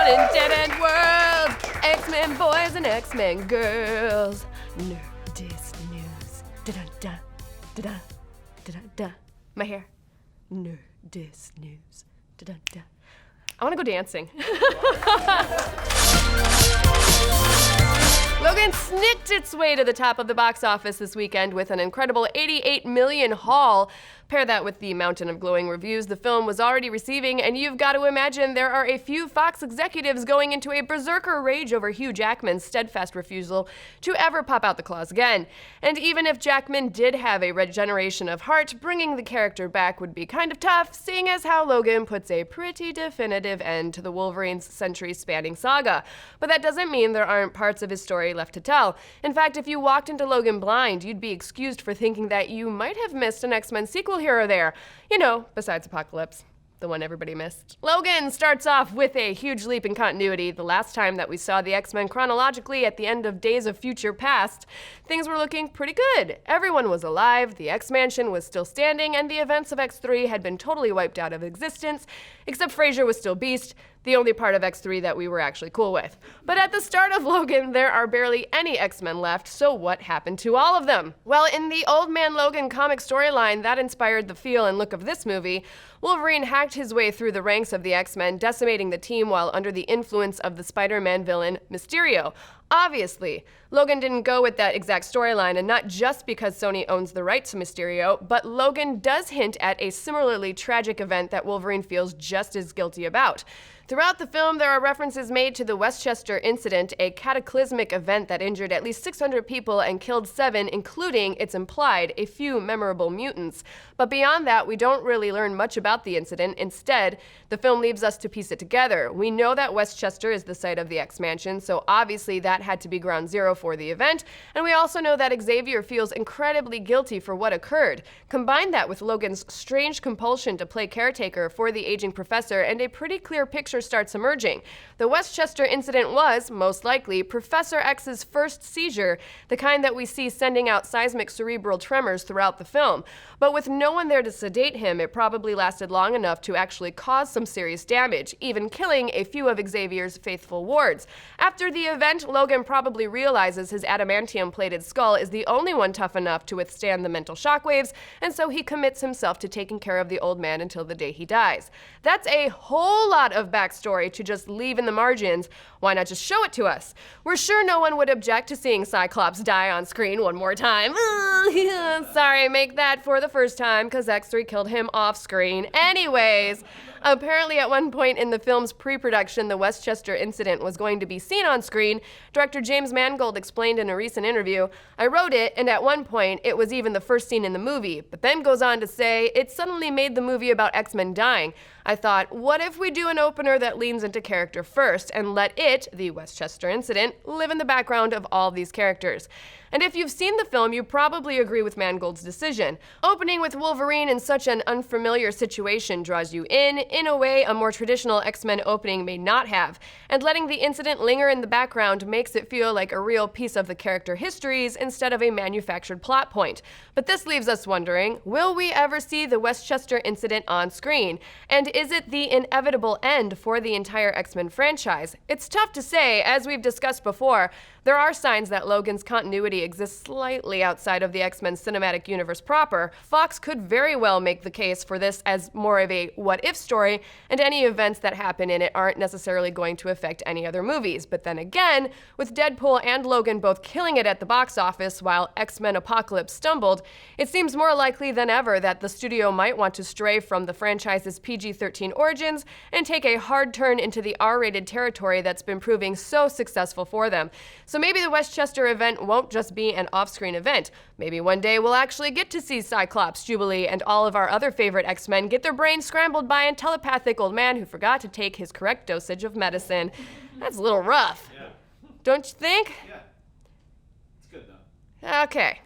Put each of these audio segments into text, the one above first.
on in dead-end worlds. X-Men boys and X-Men girls. Nerdist news. Da-da-da, da-da, da-da-da. My hair. Nerdist news. Da-da-da. I want to go dancing. Logan snicked its way to the top of the box office this weekend with an incredible $88 million haul. Pair that with the mountain of glowing reviews the film was already receiving, and you've got to imagine there are a few Fox executives going into a berserker rage over Hugh Jackman's steadfast refusal to ever pop out the claws again. And even if Jackman did have a regeneration of heart, bringing the character back would be kind of tough, seeing as how Logan puts a pretty definitive end to the Wolverine's century-spanning saga. But that doesn't mean there aren't parts of his story left to tell. In fact, if you walked into Logan blind, you'd be excused for thinking that you might have missed an X-Men sequel here or there. You know, besides Apocalypse, the one everybody missed. Logan starts off with a huge leap in continuity. The last time that we saw the X-Men chronologically at the end of Days of Future Past, things were looking pretty good. Everyone was alive, the X-Mansion was still standing, and the events of X3 had been totally wiped out of existence, except Frazier was still Beast, the only part of X3 that we were actually cool with. But at the start of Logan, there are barely any X-Men left, so what happened to all of them? Well, in the Old Man Logan comic storyline that inspired the feel and look of this movie, Wolverine hacked his way through the ranks of the X-Men, decimating the team while under the influence of the Spider-Man villain Mysterio. Obviously, Logan didn't go with that exact storyline, and not just because Sony owns the right to Mysterio, but Logan does hint at a similarly tragic event that Wolverine feels just as guilty about. Throughout the film, there are references made to the Westchester incident, a cataclysmic event that injured at least 600 people and killed 7, including, it's implied, a few memorable mutants. But beyond that, we don't really learn much about the incident. Instead, the film leaves us to piece it together. We know that Westchester is the site of the X-Mansion, so obviously that had to be ground zero for the event, and we also know that Xavier feels incredibly guilty for what occurred. Combine that with Logan's strange compulsion to play caretaker for the aging professor, and a pretty clear picture starts emerging. The Westchester incident was, most likely, Professor X's first seizure, the kind that we see sending out seismic cerebral tremors throughout the film. But with no one there to sedate him, it probably lasted long enough to actually cause some serious damage, even killing a few of Xavier's faithful wards. After the event, Logan probably realizes his adamantium-plated skull is the only one tough enough to withstand the mental shockwaves, and so he commits himself to taking care of the old man until the day he dies. That's a whole lot of backstory to just leave in the margins. Why not just show it to us? We're sure no one would object to seeing Cyclops die on screen one more time. Sorry, make that for the first time, because X3 killed him off screen. Anyways, apparently at one point in the film's pre-production, the Westchester incident was going to be seen on screen. Director James Mangold explained in a recent interview, "I wrote it, and at one point it was even the first scene in the movie," but then goes on to say, "It suddenly made the movie about X-Men dying. I thought, what if we do an opener that leans into character first and let it, the Westchester incident, live in the background of all these characters?" And if you've seen the film, you probably agree with Mangold's decision. Opening with Wolverine in such an unfamiliar situation draws you in a way a more traditional X-Men opening may not have. And letting the incident linger in the background makes it feel like a real piece of the character histories instead of a manufactured plot point. But this leaves us wondering, will we ever see the Westchester incident on screen? And is it the inevitable end for the entire X-Men franchise? It's tough to say. As we've discussed before, there are signs that Logan's continuity exists slightly outside of the X-Men cinematic universe proper. Fox could very well make the case for this as more of a what-if story, and any events that happen in it aren't necessarily going to affect any other movies. But then again, with Deadpool and Logan both killing it at the box office while X-Men Apocalypse stumbled, it seems more likely than ever that the studio might want to stray from the franchise's PG-13 origins and take a hard turn into the R-rated territory that's been proving so successful for them. So maybe the Westchester event won't just be an off-screen event. Maybe one day we'll actually get to see Cyclops, Jubilee, and all of our other favorite X-Men get their brains scrambled by a telepathic old man who forgot to take his correct dosage of medicine. That's a little rough. Yeah. Don't you think? Yeah. It's good, though. Okay.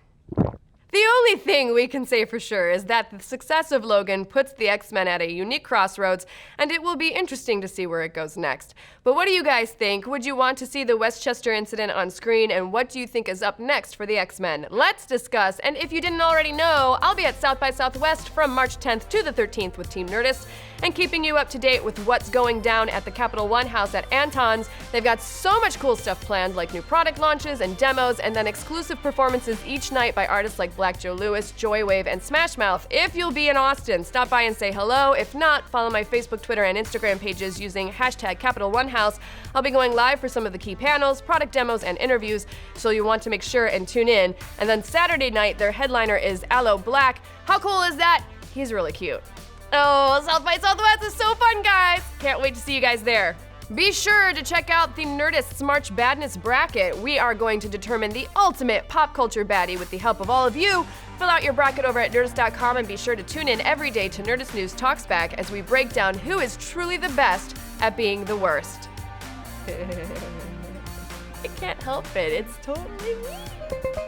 The only thing we can say for sure is that the success of Logan puts the X-Men at a unique crossroads, and it will be interesting to see where it goes next. But what do you guys think? Would you want to see the Westchester incident on screen, and what do you think is up next for the X-Men? Let's discuss, and if you didn't already know, I'll be at South by Southwest from March 10th to the 13th with Team Nerdist, and keeping you up to date with what's going down at the Capital One house at Anton's. They've got so much cool stuff planned, like new product launches and demos, and then exclusive performances each night by artists like Black Joe Lewis, Joywave, and Smash Mouth. If you'll be in Austin, stop by and say hello. If not, follow my Facebook, Twitter, and Instagram pages using hashtag Capital One House. I'll be going live for some of the key panels, product demos, and interviews, so you'll want to make sure and tune in. And then Saturday night, their headliner is Aloe Black. How cool is that? He's really cute. Oh, South by Southwest is so fun, guys! Can't wait to see you guys there. Be sure to check out the Nerdist's March Badness bracket. We are going to determine the ultimate pop culture baddie with the help of all of you. Fill out your bracket over at Nerdist.com and be sure to tune in every day to Nerdist News Talks Back as we break down who is truly the best at being the worst. I can't help it, it's totally me.